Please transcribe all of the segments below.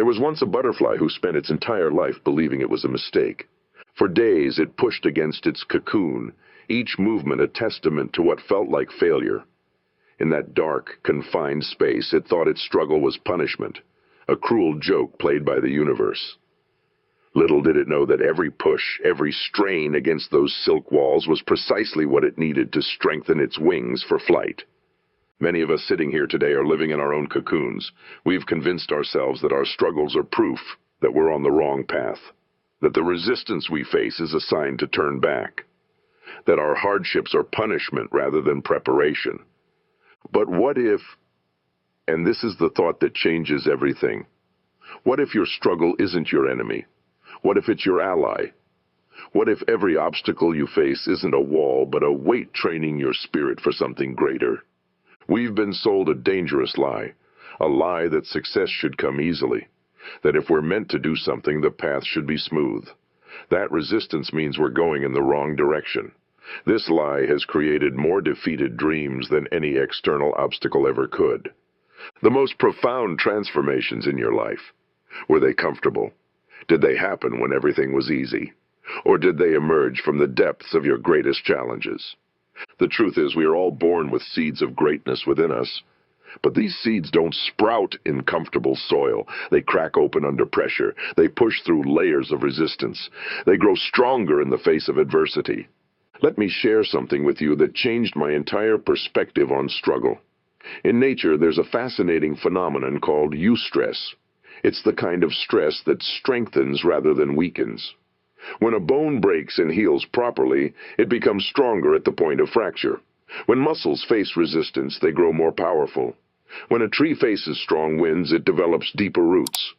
There was once a butterfly who spent its entire life believing it was a mistake. For days it pushed against its cocoon, each movement a testament to what felt like failure. In that dark, confined space, it thought its struggle was punishment, a cruel joke played by the universe. Little did it know that every push, every strain against those silk walls was precisely what it needed to strengthen its wings for flight. Many of us sitting here today are living in our own cocoons. We've convinced ourselves that our struggles are proof that we're on the wrong path, that the resistance we face is a sign to turn back, that our hardships are punishment rather than preparation. But what if, and this is the thought that changes everything, what if your struggle isn't your enemy? What if it's your ally? What if every obstacle you face isn't a wall, but a weight training your spirit for something greater? We've been sold a dangerous lie, a lie that success should come easily, that if we're meant to do something, the path should be smooth. That resistance means we're going in the wrong direction. This lie has created more defeated dreams than any external obstacle ever could. The most profound transformations in your life, were they comfortable? Did they happen when everything was easy? Or did they emerge from the depths of your greatest challenges? The truth is, we are all born with seeds of greatness within us. But these seeds don't sprout in comfortable soil. They crack open under pressure. They push through layers of resistance. They grow stronger in the face of adversity. Let me share something with you that changed my entire perspective on struggle. In nature, there's a fascinating phenomenon called eustress. It's the kind of stress that strengthens rather than weakens. When a bone breaks and heals properly, it becomes stronger at the point of fracture. When muscles face resistance, they grow more powerful. When a tree faces strong winds, it develops deeper roots.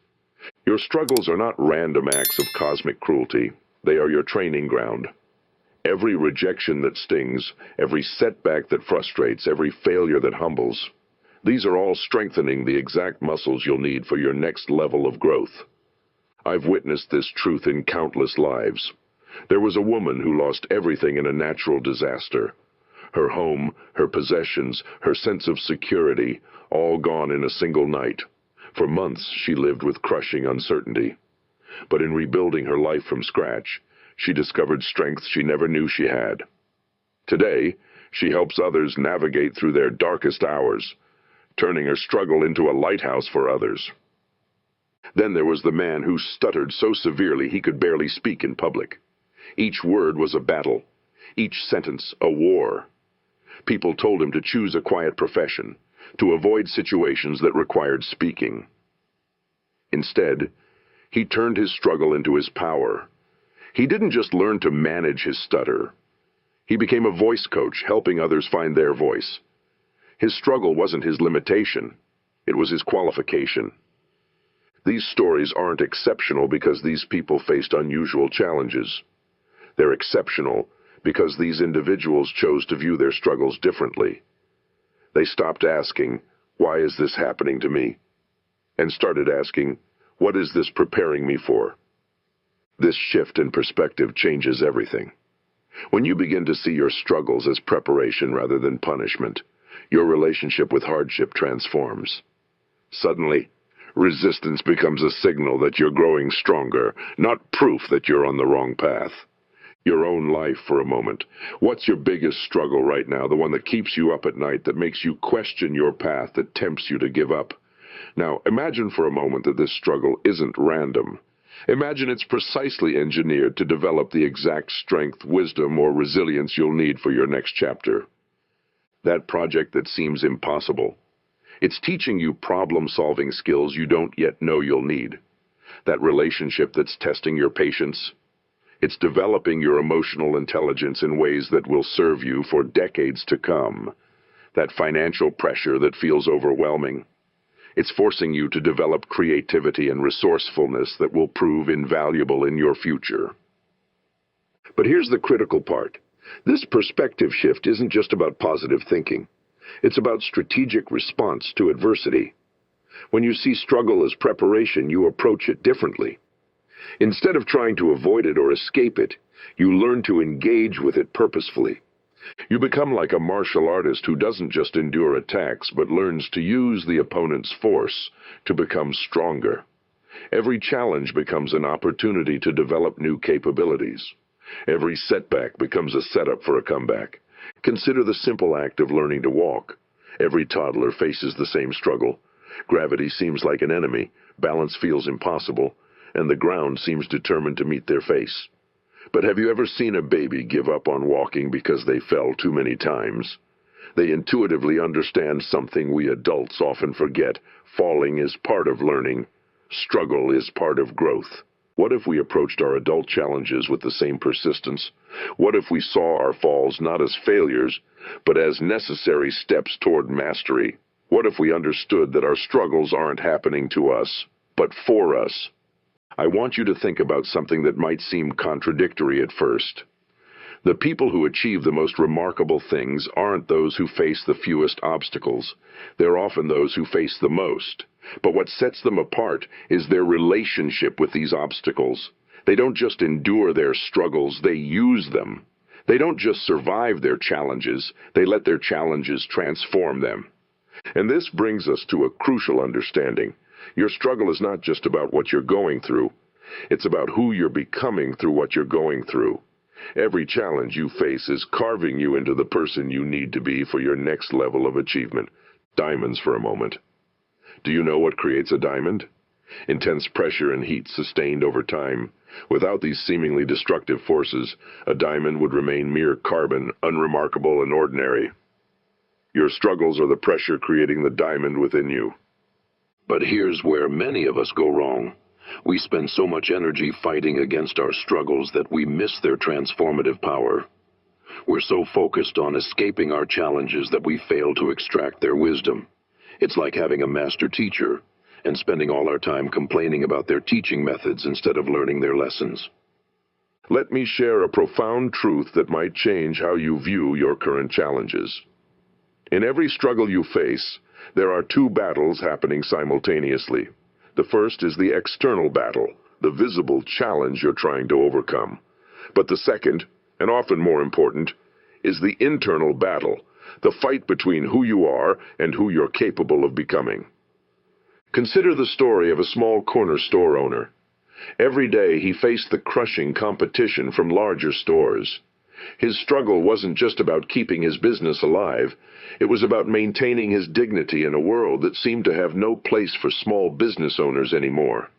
Your struggles are not random acts of cosmic cruelty. They are your training ground. Every rejection that stings, every setback that frustrates, every failure that humbles, these are all strengthening the exact muscles you'll need for your next level of growth. I've witnessed this truth in countless lives. There was a woman who lost everything in a natural disaster. Her home, her possessions, her sense of security, all gone in a single night. For months she lived with crushing uncertainty. But in rebuilding her life from scratch, she discovered strength she never knew she had. Today, she helps others navigate through their darkest hours, turning her struggle into a lighthouse for others. Then there was the man who stuttered so severely he could barely speak in public. Each word was a battle, each sentence a war. People told him to choose a quiet profession, to avoid situations that required speaking. Instead, he turned his struggle into his power. He didn't just learn to manage his stutter. He became a voice coach, helping others find their voice. His struggle wasn't his limitation, it was his qualification. These stories aren't exceptional because these people faced unusual challenges. They're exceptional because these individuals chose to view their struggles differently. They stopped asking, "Why is this happening to me?" and started asking, "What is this preparing me for?" This shift in perspective changes everything. When you begin to see your struggles as preparation rather than punishment, your relationship with hardship transforms. Suddenly, resistance becomes a signal that you're growing stronger, not proof that you're on the wrong path. Your own life for a moment. What's your biggest struggle right now, the one that keeps you up at night, that makes you question your path, that tempts you to give up? Now, imagine for a moment that this struggle isn't random. Imagine it's precisely engineered to develop the exact strength, wisdom, or resilience you'll need for your next chapter. That project that seems impossible. It's teaching you problem-solving skills you don't yet know you'll need. That relationship that's testing your patience. It's developing your emotional intelligence in ways that will serve you for decades to come. That financial pressure that feels overwhelming. It's forcing you to develop creativity and resourcefulness that will prove invaluable in your future. But here's the critical part. This perspective shift isn't just about positive thinking. It's about strategic response to adversity. When you see struggle as preparation, you approach it differently. Instead of trying to avoid it or escape it, you learn to engage with it purposefully. You become like a martial artist who doesn't just endure attacks, but learns to use the opponent's force to become stronger. Every challenge becomes an opportunity to develop new capabilities. Every setback becomes a setup for a comeback. Consider the simple act of learning to walk. Every toddler faces the same struggle. Gravity seems like an enemy, balance feels impossible, and the ground seems determined to meet their face. But have you ever seen a baby give up on walking because they fell too many times? They intuitively understand something we adults often forget. Falling is part of learning. Struggle is part of growth. What if we approached our adult challenges with the same persistence? What if we saw our falls not as failures, but as necessary steps toward mastery? What if we understood that our struggles aren't happening to us, but for us? I want you to think about something that might seem contradictory at first. The people who achieve the most remarkable things aren't those who face the fewest obstacles. They're often those who face the most. But what sets them apart is their relationship with these obstacles. They don't just endure their struggles, they use them. They don't just survive their challenges, they let their challenges transform them. And this brings us to a crucial understanding. Your struggle is not just about what you're going through. It's about who you're becoming through what you're going through. Every challenge you face is carving you into the person you need to be for your next level of achievement. Diamonds for a moment. Do you know what creates a diamond? Intense pressure and heat sustained over time. Without these seemingly destructive forces, a diamond would remain mere carbon, unremarkable and ordinary. Your struggles are the pressure creating the diamond within you. But here's where many of us go wrong. We spend so much energy fighting against our struggles that we miss their transformative power. We're so focused on escaping our challenges that we fail to extract their wisdom. It's like having a master teacher and spending all our time complaining about their teaching methods instead of learning their lessons. Let me share a profound truth that might change how you view your current challenges. In every struggle you face, there are two battles happening simultaneously. The first is the external battle, the visible challenge you're trying to overcome. But the second, and often more important, is the internal battle, the fight between who you are and who you're capable of becoming. Consider the story of a small corner store owner. Every day he faced the crushing competition from larger stores. His struggle wasn't just about keeping his business alive. It was about maintaining his dignity in a world that seemed to have no place for small business owners anymore.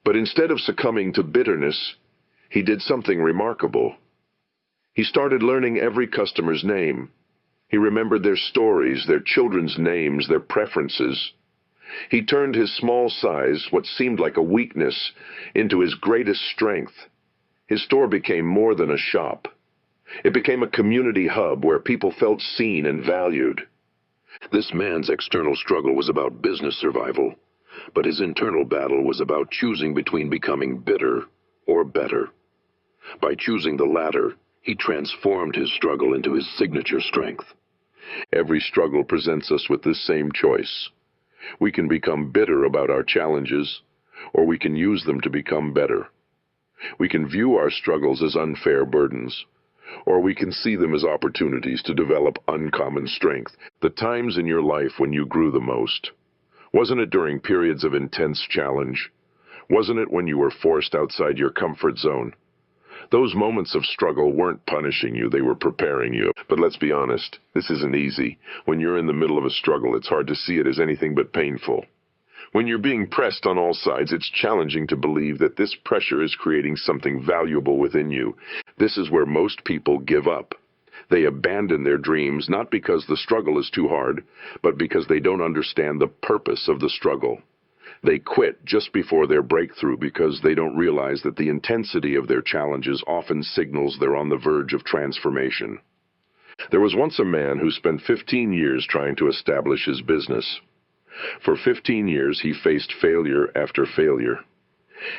But instead of succumbing to bitterness, he did something remarkable. He started learning every customer's name. He remembered their stories, their children's names, their preferences. He turned his small size, what seemed like a weakness, into his greatest strength. His store became more than a shop. It became a community hub where people felt seen and valued. This man's external struggle was about business survival, but his internal battle was about choosing between becoming bitter or better. By choosing the latter, he transformed his struggle into his signature strength. Every struggle presents us with this same choice. We can become bitter about our challenges, or we can use them to become better. We can view our struggles as unfair burdens, or we can see them as opportunities to develop uncommon strength. The times in your life when you grew the most, wasn't it during periods of intense challenge? Wasn't it when you were forced outside your comfort zone? Those moments of struggle weren't punishing you, they were preparing you. But let's be honest, this isn't easy. When you're in the middle of a struggle, it's hard to see it as anything but painful. When you're being pressed on all sides, it's challenging to believe that this pressure is creating something valuable within you. This is where most people give up. They abandon their dreams not because the struggle is too hard, but because they don't understand the purpose of the struggle. They quit just before their breakthrough because they don't realize that the intensity of their challenges often signals they're on the verge of transformation. There was once a man who spent 15 years trying to establish his business. For 15 years, he faced failure after failure.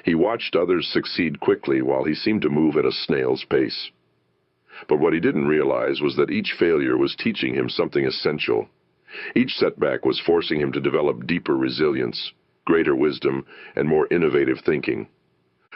He watched others succeed quickly while he seemed to move at a snail's pace. But what he didn't realize was that each failure was teaching him something essential. Each setback was forcing him to develop deeper resilience, greater wisdom, and more innovative thinking.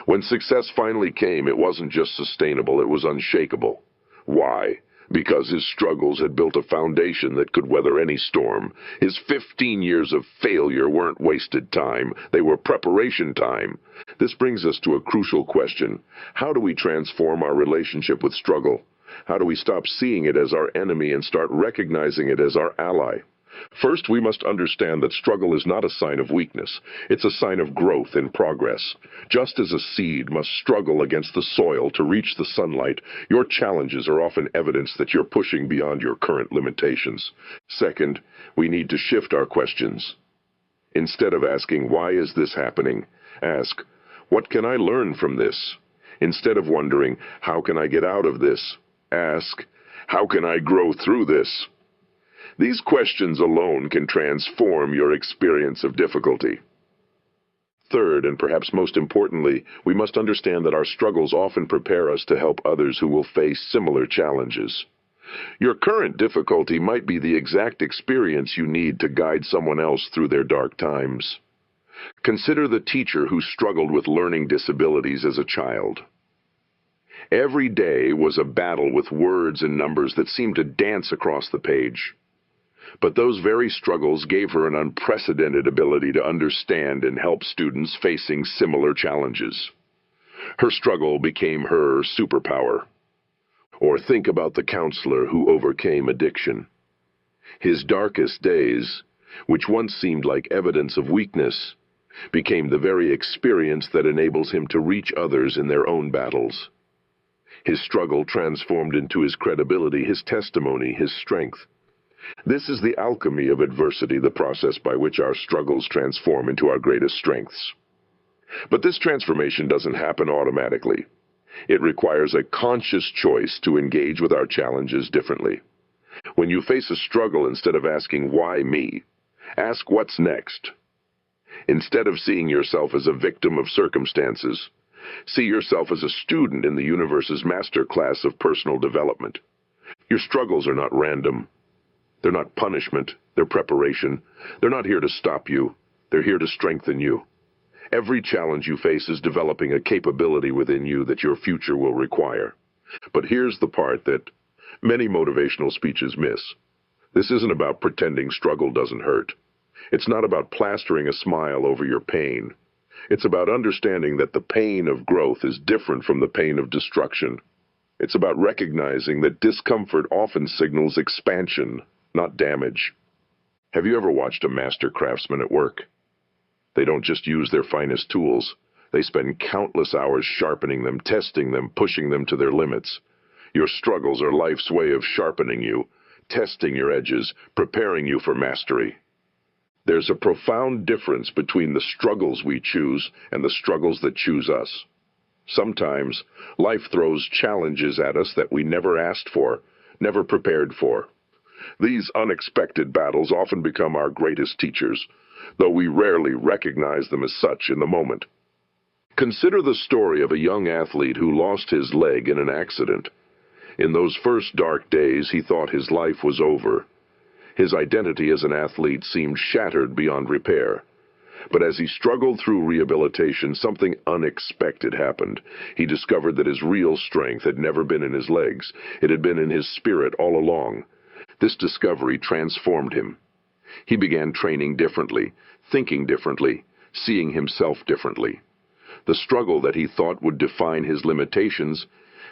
When success finally came, it wasn't just sustainable, it was unshakable. Why? Because his struggles had built a foundation that could weather any storm. His 15 years of failure weren't wasted time. They were preparation time. This brings us to a crucial question. How do we transform our relationship with struggle? How do we stop seeing it as our enemy and start recognizing it as our ally? First, we must understand that struggle is not a sign of weakness. It's a sign of growth and progress. Just as a seed must struggle against the soil to reach the sunlight, your challenges are often evidence that you're pushing beyond your current limitations. Second, we need to shift our questions. Instead of asking, "Why is this happening?" ask, "What can I learn from this?" Instead of wondering, "How can I get out of this?" ask, "How can I grow through this?" These questions alone can transform your experience of difficulty. Third, and perhaps most importantly, we must understand that our struggles often prepare us to help others who will face similar challenges. Your current difficulty might be the exact experience you need to guide someone else through their dark times. Consider the teacher who struggled with learning disabilities as a child. Every day was a battle with words and numbers that seemed to dance across the page. But those very struggles gave her an unprecedented ability to understand and help students facing similar challenges. Her struggle became her superpower. Or think about the counselor who overcame addiction. His darkest days, which once seemed like evidence of weakness, became the very experience that enables him to reach others in their own battles. His struggle transformed into his credibility, his testimony, his strength. This is the alchemy of adversity, the process by which our struggles transform into our greatest strengths. But this transformation doesn't happen automatically. It requires a conscious choice to engage with our challenges differently. When you face a struggle, instead of asking, "Why me?" ask, "What's next?" Instead of seeing yourself as a victim of circumstances, see yourself as a student in the universe's master class of personal development. Your struggles are not random. They're not punishment, they're preparation. They're not here to stop you, they're here to strengthen you. Every challenge you face is developing a capability within you that your future will require. But here's the part that many motivational speeches miss. This isn't about pretending struggle doesn't hurt. It's not about plastering a smile over your pain. It's about understanding that the pain of growth is different from the pain of destruction. It's about recognizing that discomfort often signals expansion, not damage. Have you ever watched a master craftsman at work? They don't just use their finest tools. They spend countless hours sharpening them, testing them, pushing them to their limits. Your struggles are life's way of sharpening you, testing your edges, preparing you for mastery. There's a profound difference between the struggles we choose and the struggles that choose us. Sometimes, life throws challenges at us that we never asked for, never prepared for. These unexpected battles often become our greatest teachers, though we rarely recognize them as such in the moment. Consider the story of a young athlete who lost his leg in an accident. In those first dark days, he thought his life was over. His identity as an athlete seemed shattered beyond repair. But as he struggled through rehabilitation, something unexpected happened. He discovered that his real strength had never been in his legs. It had been in his spirit all along. This discovery transformed him. He began training differently, thinking differently, seeing himself differently. The struggle that he thought would define his limitations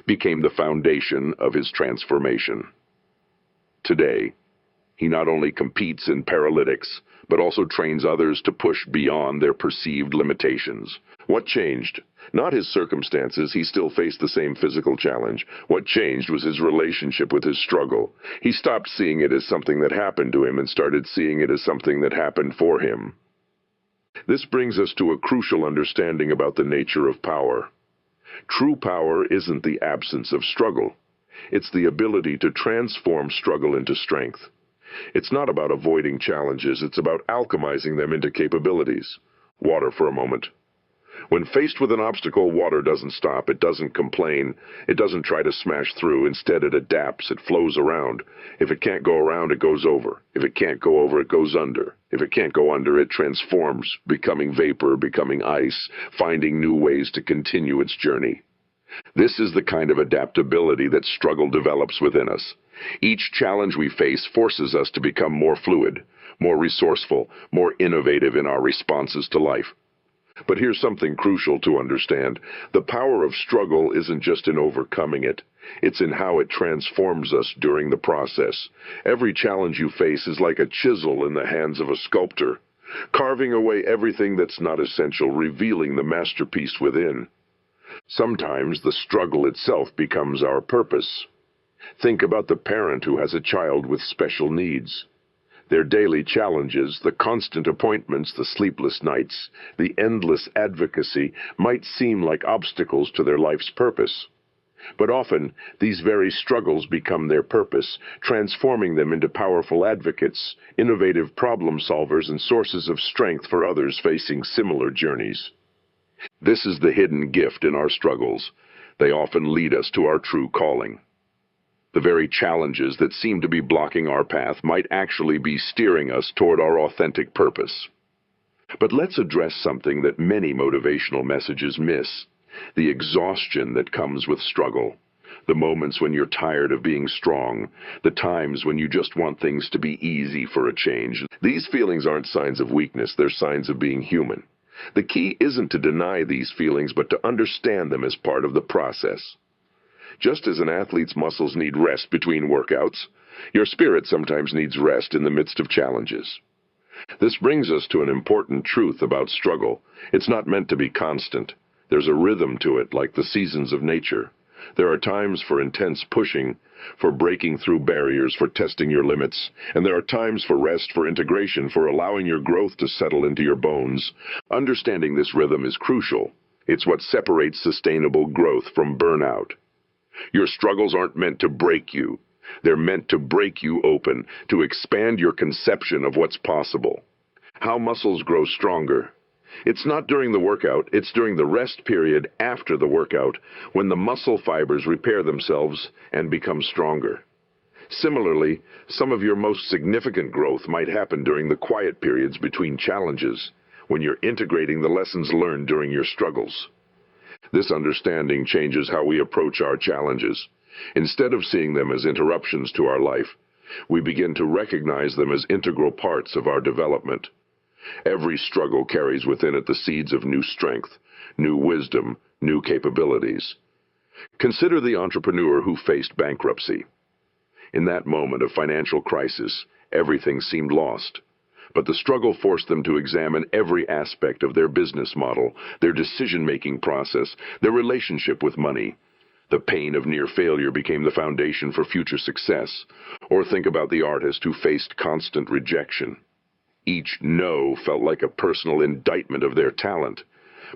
became the foundation of his transformation. Today, he not only competes in paralytics, but also trains others to push beyond their perceived limitations. What changed? Not his circumstances. He still faced the same physical challenge. What changed was his relationship with his struggle. He stopped seeing it as something that happened to him and started seeing it as something that happened for him. This brings us to a crucial understanding about the nature of power. True power isn't the absence of struggle. It's the ability to transform struggle into strength. It's not about avoiding challenges, it's about alchemizing them into capabilities. Water for a moment. When faced with an obstacle, water doesn't stop, it doesn't complain, it doesn't try to smash through. Instead, it adapts, it flows around. If it can't go around, it goes over. If it can't go over, it goes under. If it can't go under, it transforms, becoming vapor, becoming ice, finding new ways to continue its journey. This is the kind of adaptability that struggle develops within us. Each challenge we face forces us to become more fluid, more resourceful, more innovative in our responses to life. But here's something crucial to understand. The power of struggle isn't just in overcoming it. It's in how it transforms us during the process. Every challenge you face is like a chisel in the hands of a sculptor, carving away everything that's not essential, revealing the masterpiece within. Sometimes the struggle itself becomes our purpose. Think about the parent who has a child with special needs. Their daily challenges, the constant appointments, the sleepless nights, the endless advocacy might seem like obstacles to their life's purpose. But often, these very struggles become their purpose, transforming them into powerful advocates, innovative problem solvers, and sources of strength for others facing similar journeys. This is the hidden gift in our struggles. They often lead us to our true calling. The very challenges that seem to be blocking our path might actually be steering us toward our authentic purpose. But let's address something that many motivational messages miss: the exhaustion that comes with struggle. The moments when you're tired of being strong, the times when you just want things to be easy for a change. These feelings aren't signs of weakness, they're signs of being human. The key isn't to deny these feelings, but to understand them as part of the process. Just as an athlete's muscles need rest between workouts, your spirit sometimes needs rest in the midst of challenges. This brings us to an important truth about struggle. It's not meant to be constant. There's a rhythm to it, like the seasons of nature. There are times for intense pushing, for breaking through barriers, for testing your limits, and there are times for rest, for integration, for allowing your growth to settle into your bones. Understanding this rhythm is crucial. It's what separates sustainable growth from burnout. Your struggles aren't meant to break you. They're meant to break you open, to expand your conception of what's possible. How muscles grow stronger. It's not during the workout, it's during the rest period after the workout, when the muscle fibers repair themselves and become stronger. Similarly, some of your most significant growth might happen during the quiet periods between challenges, when you're integrating the lessons learned during your struggles. This understanding changes how we approach our challenges. Instead of seeing them as interruptions to our life, we begin to recognize them as integral parts of our development. Every struggle carries within it the seeds of new strength, new wisdom, new capabilities. Consider the entrepreneur who faced bankruptcy. In that moment of financial crisis, everything seemed lost. But the struggle forced them to examine every aspect of their business model, their decision-making process, their relationship with money. The pain of near failure became the foundation for future success. Or think about the artist who faced constant rejection. Each no felt like a personal indictment of their talent.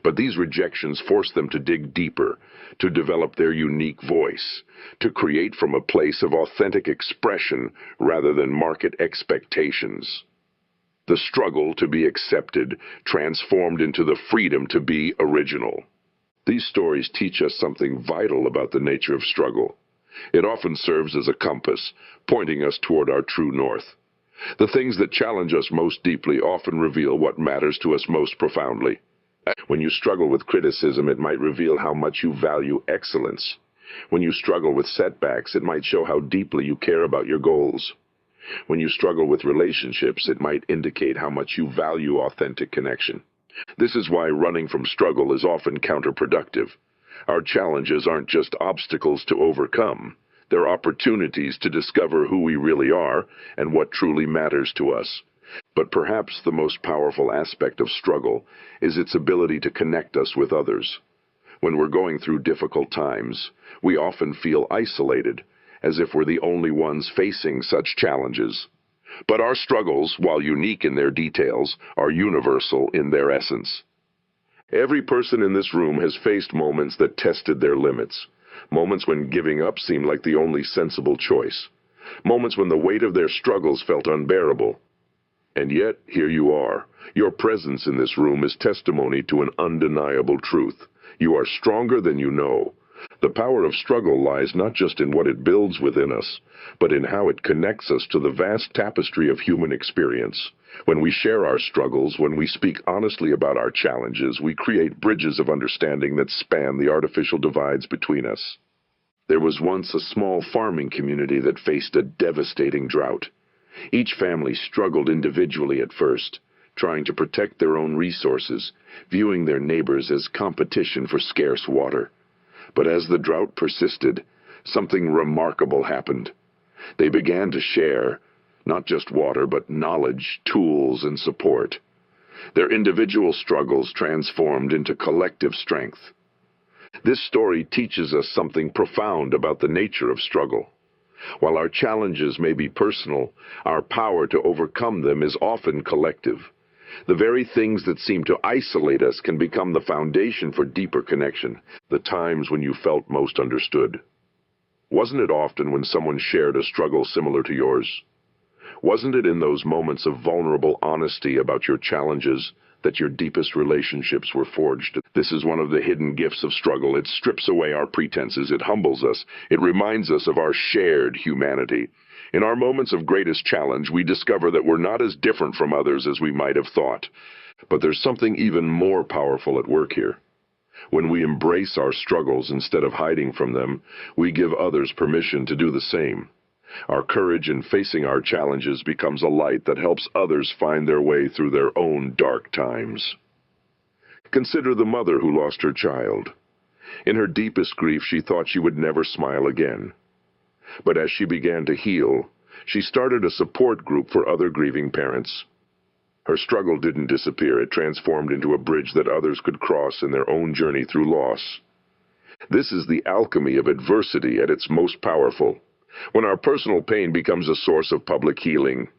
But these rejections forced them to dig deeper, to develop their unique voice, to create from a place of authentic expression rather than market expectations. The struggle to be accepted transformed into the freedom to be original. These stories teach us something vital about the nature of struggle. It often serves as a compass, pointing us toward our true north. The things that challenge us most deeply often reveal what matters to us most profoundly. When you struggle with criticism, it might reveal how much you value excellence. When you struggle with setbacks, it might show how deeply you care about your goals. When you struggle with relationships, it might indicate how much you value authentic connection. This is why running from struggle is often counterproductive. Our challenges aren't just obstacles to overcome. They're opportunities to discover who we really are and what truly matters to us. But perhaps the most powerful aspect of struggle is its ability to connect us with others. When we're going through difficult times, we often feel isolated, as if we're the only ones facing such challenges. But our struggles, while unique in their details, are universal in their essence. Every person in this room has faced moments that tested their limits, moments when giving up seemed like the only sensible choice, moments when the weight of their struggles felt unbearable. And yet, here you are. Your presence in this room is testimony to an undeniable truth. You are stronger than you know. The power of struggle lies not just in what it builds within us, but in how it connects us to the vast tapestry of human experience. When we share our struggles, when we speak honestly about our challenges, we create bridges of understanding that span the artificial divides between us. There was once a small farming community that faced a devastating drought. Each family struggled individually at first, trying to protect their own resources, viewing their neighbors as competition for scarce water. But as the drought persisted, something remarkable happened. They began to share, not just water, but knowledge, tools, and support. Their individual struggles transformed into collective strength. This story teaches us something profound about the nature of struggle. While our challenges may be personal, our power to overcome them is often collective. The very things that seem to isolate us can become the foundation for deeper connection, the times when you felt most understood. Wasn't it often when someone shared a struggle similar to yours? Wasn't it in those moments of vulnerable honesty about your challenges that your deepest relationships were forged? This is one of the hidden gifts of struggle. It strips away our pretenses, it humbles us, it reminds us of our shared humanity. In our moments of greatest challenge, we discover that we're not as different from others as we might have thought. But there's something even more powerful at work here. When we embrace our struggles instead of hiding from them, we give others permission to do the same. Our courage in facing our challenges becomes a light that helps others find their way through their own dark times. Consider the mother who lost her child. In her deepest grief, she thought she would never smile again. But as she began to heal, she started a support group for other grieving parents. Her struggle didn't disappear. It transformed into a bridge that others could cross in their own journey through loss. This is the alchemy of adversity at its most powerful. When our personal pain becomes a source of public healing,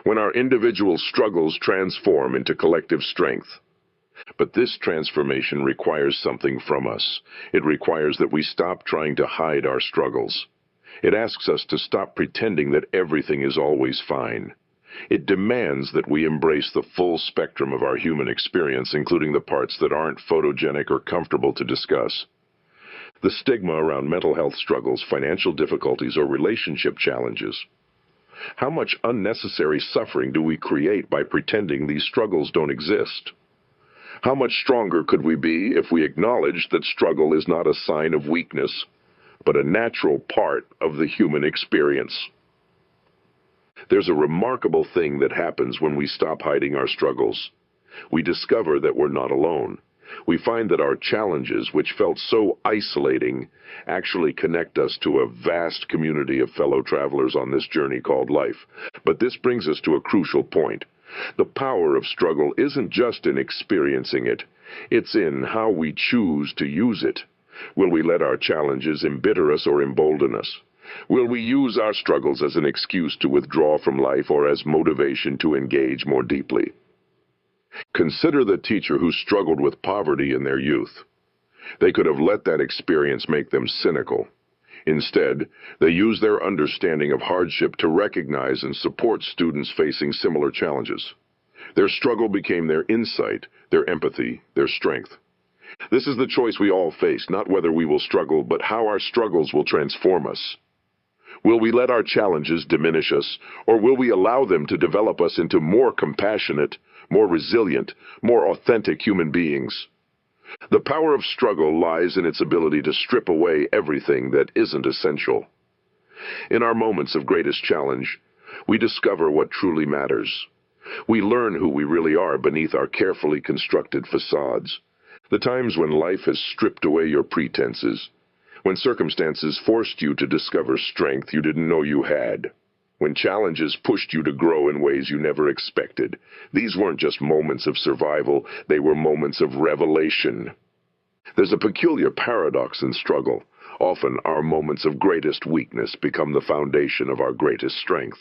when our individual struggles transform into collective strength. But this transformation requires something from us. It requires that we stop trying to hide our struggles. It asks us to stop pretending that everything is always fine. It demands that we embrace the full spectrum of our human experience, including the parts that aren't photogenic or comfortable to discuss. The stigma around mental health struggles, financial difficulties, or relationship challenges. How much unnecessary suffering do we create by pretending these struggles don't exist? How much stronger could we be if we acknowledged that struggle is not a sign of weakness, but a natural part of the human experience? There's a remarkable thing that happens when we stop hiding our struggles. We discover that we're not alone. We find that our challenges, which felt so isolating, actually connect us to a vast community of fellow travelers on this journey called life. But this brings us to a crucial point. The power of struggle isn't just in experiencing it. It's in how we choose to use it. Will we let our challenges embitter us or embolden us? Will we use our struggles as an excuse to withdraw from life or as motivation to engage more deeply? Consider the teacher who struggled with poverty in their youth. They could have let that experience make them cynical. Instead, they used their understanding of hardship to recognize and support students facing similar challenges. Their struggle became their insight, their empathy, their strength. This is the choice we all face, not whether we will struggle, but how our struggles will transform us. Will we let our challenges diminish us, or will we allow them to develop us into more compassionate, more resilient, more authentic human beings? The power of struggle lies in its ability to strip away everything that isn't essential. In our moments of greatest challenge, we discover what truly matters. We learn who we really are beneath our carefully constructed facades. The times when life has stripped away your pretenses, when circumstances forced you to discover strength you didn't know you had, when challenges pushed you to grow in ways you never expected. These weren't just moments of survival, they were moments of revelation. There's a peculiar paradox in struggle. Often our moments of greatest weakness become the foundation of our greatest strength.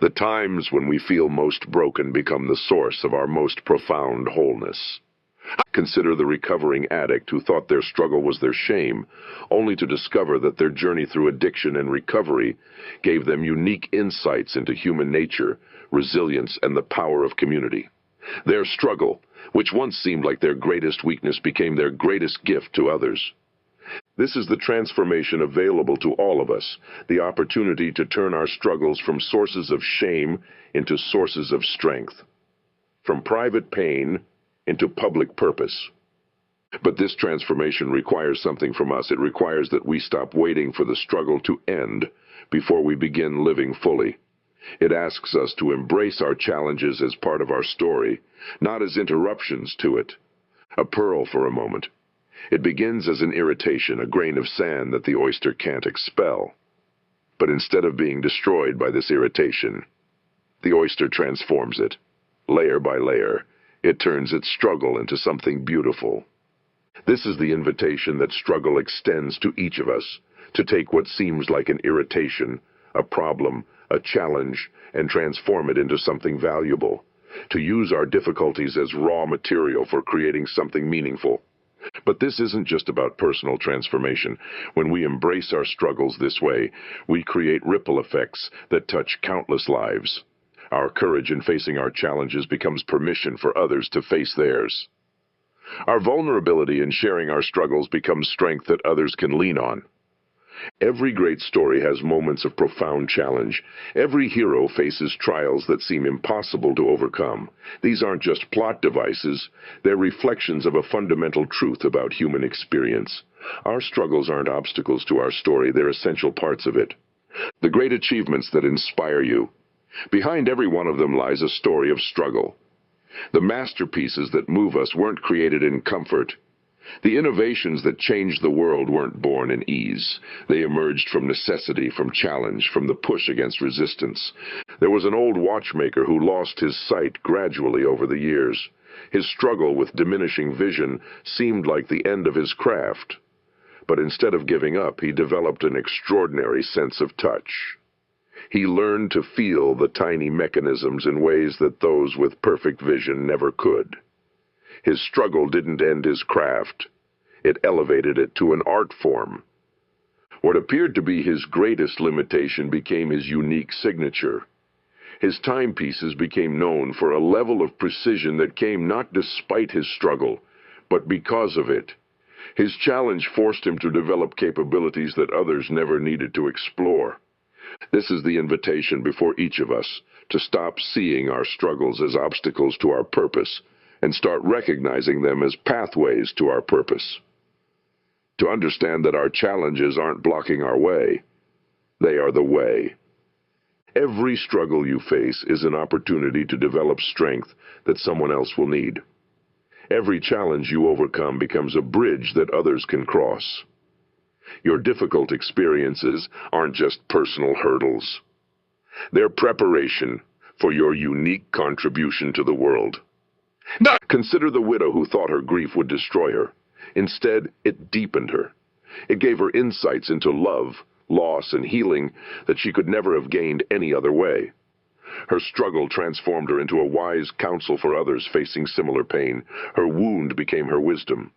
The times when we feel most broken become the source of our most profound wholeness. Consider the recovering addict who thought their struggle was their shame, only to discover that their journey through addiction and recovery gave them unique insights into human nature, resilience, and the power of community. Their struggle, which once seemed like their greatest weakness, became their greatest gift to others. This is the transformation available to all of us, the opportunity to turn our struggles from sources of shame into sources of strength, from private pain into public purpose. But this transformation requires something from us. It requires that we stop waiting for the struggle to end before we begin living fully. It asks us to embrace our challenges as part of our story, not as interruptions to it. A pearl for a moment. It begins as an irritation, a grain of sand that the oyster can't expel. But instead of being destroyed by this irritation, the oyster transforms it. Layer by layer, it turns its struggle into something beautiful. This is the invitation that struggle extends to each of us, to take what seems like an irritation, a problem, a challenge, and transform it into something valuable, to use our difficulties as raw material for creating something meaningful. But this isn't just about personal transformation. When we embrace our struggles this way, we create ripple effects that touch countless lives. Our courage in facing our challenges becomes permission for others to face theirs. Our vulnerability in sharing our struggles becomes strength that others can lean on. Every great story has moments of profound challenge. Every hero faces trials that seem impossible to overcome. These aren't just plot devices, they're reflections of a fundamental truth about human experience. Our struggles aren't obstacles to our story, they're essential parts of it. The great achievements that inspire you. Behind every one of them lies a story of struggle. The masterpieces that move us weren't created in comfort. The innovations that changed the world weren't born in ease. They emerged from necessity, from challenge, from the push against resistance. There was an old watchmaker who lost his sight gradually over the years. His struggle with diminishing vision seemed like the end of his craft. But instead of giving up, he developed an extraordinary sense of touch. He learned to feel the tiny mechanisms in ways that those with perfect vision never could. His struggle didn't end his craft. It elevated it to an art form. What appeared to be his greatest limitation became his unique signature. His timepieces became known for a level of precision that came not despite his struggle, but because of it. His challenge forced him to develop capabilities that others never needed to explore. This is the invitation before each of us, to stop seeing our struggles as obstacles to our purpose, and start recognizing them as pathways to our purpose. To understand that our challenges aren't blocking our way, they are the way. Every struggle you face is an opportunity to develop strength that someone else will need. Every challenge you overcome becomes a bridge that others can cross. Your difficult experiences aren't just personal hurdles. They're preparation for your unique contribution to the world. Consider the widow who thought her grief would destroy her. Instead, it deepened her. It gave her insights into love, loss, and healing that she could never have gained any other way. Her struggle transformed her into a wise counsel for others facing similar pain. Her wound became her wisdom.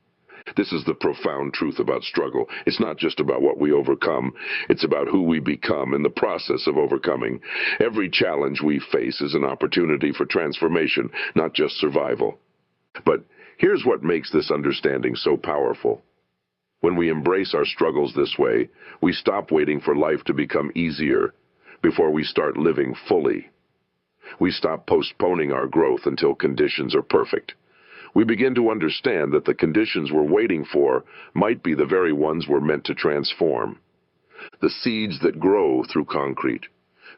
This is the profound truth about struggle. It's not just about what we overcome. It's about who we become in the process of overcoming. Every challenge we face is an opportunity for transformation, not just survival. But here's what makes this understanding so powerful. When we embrace our struggles this way, we stop waiting for life to become easier before we start living fully. We stop postponing our growth until conditions are perfect. We begin to understand that the conditions we're waiting for might be the very ones we're meant to transform. The seeds that grow through concrete.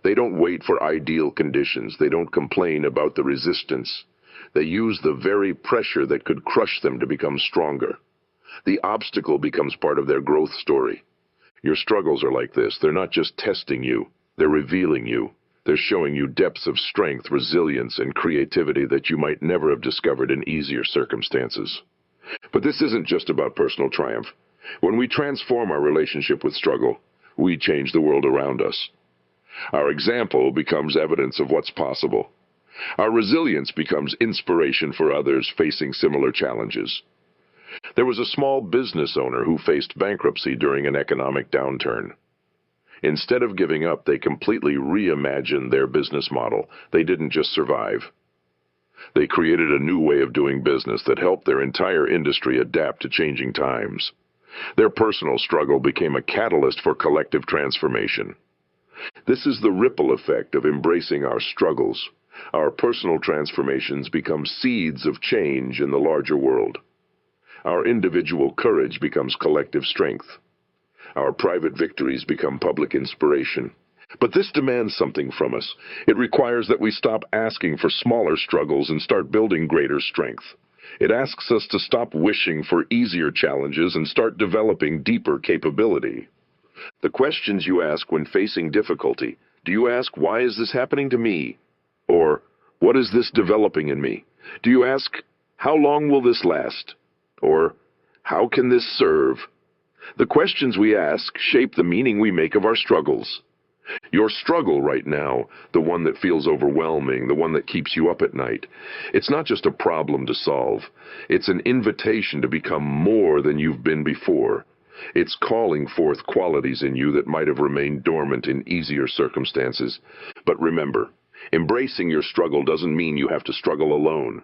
They don't wait for ideal conditions. They don't complain about the resistance. They use the very pressure that could crush them to become stronger. The obstacle becomes part of their growth story. Your struggles are like this. They're not just testing you. They're revealing you. They're showing you depths of strength, resilience, and creativity that you might never have discovered in easier circumstances. But this isn't just about personal triumph. When we transform our relationship with struggle, we change the world around us. Our example becomes evidence of what's possible. Our resilience becomes inspiration for others facing similar challenges. There was a small business owner who faced bankruptcy during an economic downturn. Instead of giving up, they completely reimagined their business model. They didn't just survive. They created a new way of doing business that helped their entire industry adapt to changing times. Their personal struggle became a catalyst for collective transformation. This is the ripple effect of embracing our struggles. Our personal transformations become seeds of change in the larger world. Our individual courage becomes collective strength. Our private victories become public inspiration. But this demands something from us. It requires that we stop asking for smaller struggles and start building greater strength. It asks us to stop wishing for easier challenges and start developing deeper capability. The questions you ask when facing difficulty: do you ask, why is this happening to me? Or, what is this developing in me? Do you ask, how long will this last? Or, how can this serve? The questions we ask shape the meaning we make of our struggles. Your struggle right now, the one that feels overwhelming, the one that keeps you up at night, it's not just a problem to solve. It's an invitation to become more than you've been before. It's calling forth qualities in you that might have remained dormant in easier circumstances. But remember, embracing your struggle doesn't mean you have to struggle alone.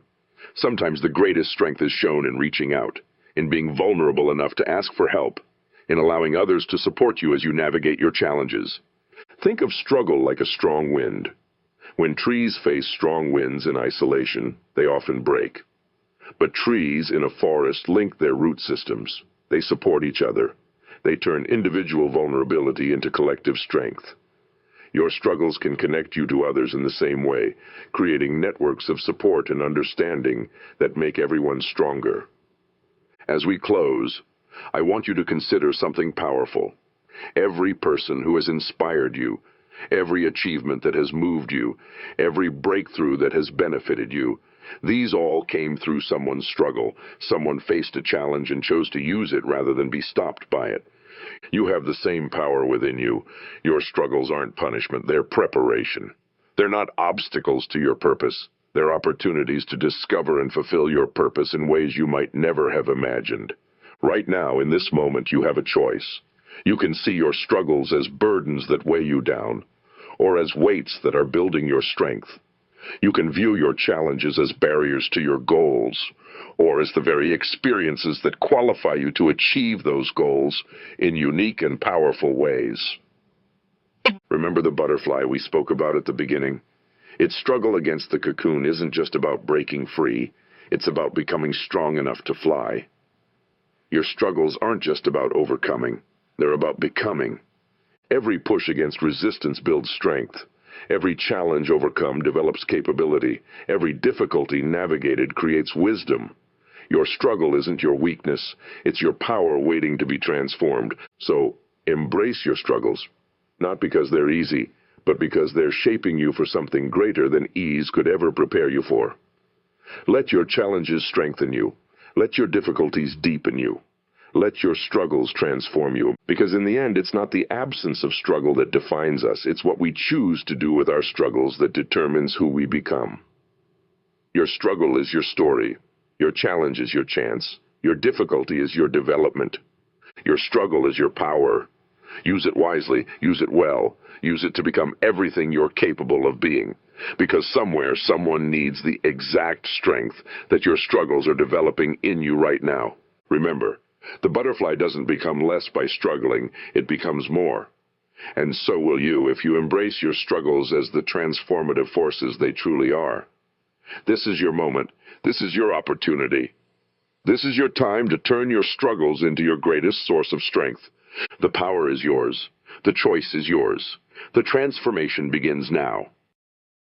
Sometimes the greatest strength is shown in reaching out, in being vulnerable enough to ask for help, in allowing others to support you as you navigate your challenges. Think of struggle like a strong wind. When trees face strong winds in isolation, they often break. But trees in a forest link their root systems. They support each other. They turn individual vulnerability into collective strength. Your struggles can connect you to others in the same way, creating networks of support and understanding that make everyone stronger. As we close, I want you to consider something powerful. Every person who has inspired you, every achievement that has moved you, every breakthrough that has benefited you, these all came through someone's struggle. Someone faced a challenge and chose to use it rather than be stopped by it. You have the same power within you. Your struggles aren't punishment, they're preparation. They're not obstacles to your purpose. They're opportunities to discover and fulfill your purpose in ways you might never have imagined. Right now, in this moment, you have a choice. You can see your struggles as burdens that weigh you down, or as weights that are building your strength. You can view your challenges as barriers to your goals, or as the very experiences that qualify you to achieve those goals in unique and powerful ways. Remember the butterfly we spoke about at the beginning? Its struggle against the cocoon isn't just about breaking free, it's about becoming strong enough to fly. Your struggles aren't just about overcoming, they're about becoming. Every push against resistance builds strength. Every challenge overcome develops capability. Every difficulty navigated creates wisdom. Your struggle isn't your weakness, it's your power waiting to be transformed. So, embrace your struggles, not because they're easy, but because they're shaping you for something greater than ease could ever prepare you for. Let your challenges strengthen you. Let your difficulties deepen you. Let your struggles transform you, because in the end, it's not the absence of struggle that defines us. It's what we choose to do with our struggles that determines who we become. Your struggle is your story. Your challenge is your chance. Your difficulty is your development. Your struggle is your power. Use it wisely. Use it well. Use it to become everything you're capable of being. Because somewhere, someone needs the exact strength that your struggles are developing in you right now. Remember, the butterfly doesn't become less by struggling, it becomes more. And so will you if you embrace your struggles as the transformative forces they truly are. This is your moment. This is your opportunity. This is your time to turn your struggles into your greatest source of strength. The power is yours. The choice is yours. The transformation begins now.